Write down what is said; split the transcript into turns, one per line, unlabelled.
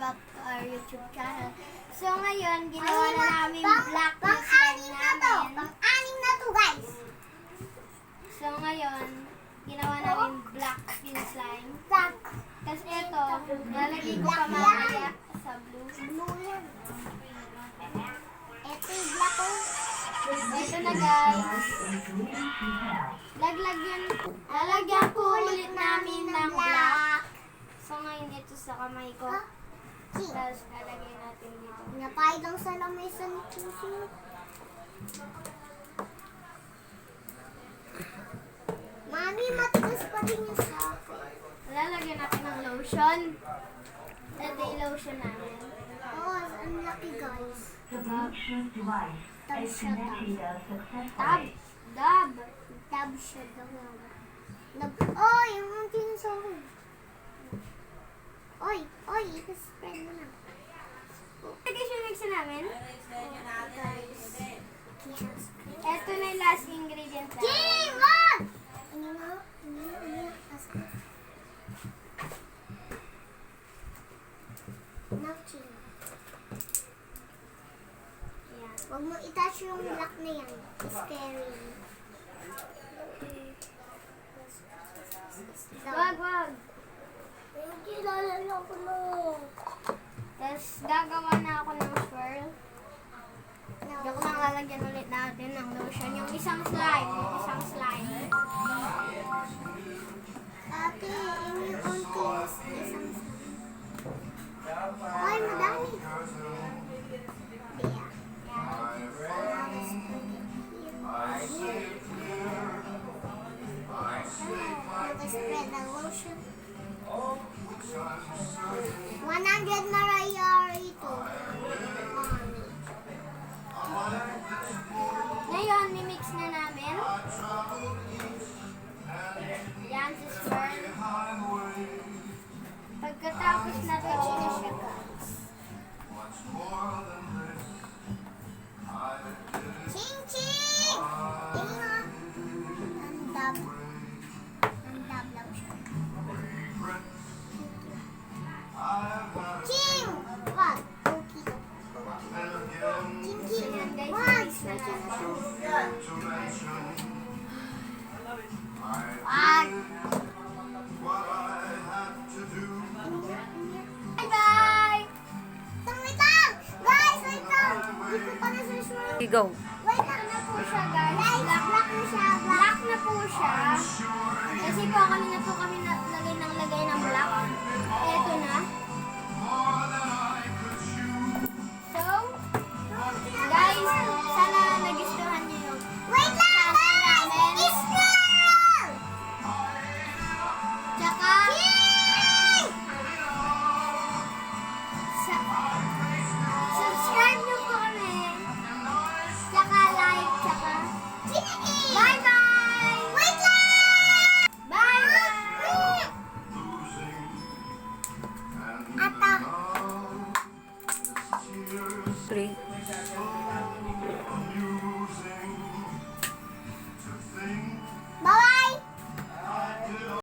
back to our YouTube channel. So ngayon, ginawa na namin black yung slime namin.
Pang-anim na to, guys.
So ngayon, ginawa namin black yung slime.
Black.
Tapos ito, nalagay ko pa mamaya sa blue.
Blue yan. Ito yung black ko.
Ito na guys. Lalagyan po ulit namin ng black. So ngayon ito sa kamay ko. Tapos lalagay natin dito.
Napahid lang sa lamesa ni Puso. Mami, matigas pa rin yung sa akin.
Lalagyan natin ng lotion. Ito yung lotion namin.
Oh, ang laki, guys.
The Bluetooth device is connected successfully.
Dab.
Dab siya daw. Oh, yung muntin sa akin. Oy, ika-spread mo na.
Lagay siya mix namin.
Guys.
Ito na yung last ingredient namin.
Jane, wag! Ano na? Napkin.
Ayan.
Huwag mo itouch yung black na yan. Scary.
Wag.
Hindi, lalala ko na.
Tapos gagawa na ako ng swirl. Yung lang lalagyan ulit natin ng lotion. Yung isang slime.
Ate, yung untis. Isang ay, madami. Yeah. Spread the lotion. 100 Mariah ito.
Ngayon, mimix na namin. Yan si swirl. Pagkatapos na to, na siya guys.
Ching ching! Tingnan. Ang dab lang siya. Ching! Wag. Okay. Ching ching.
Ayan guys,
Wag.
mix na natin.
Wag.
Bye-bye!
Wait lang! Guys, wait lang! Hindi ko pa nasusunod.
Go.
Wait lang na po siya, guys. Guys, black na siya.
Black na po siya. Kasi po kanina po kami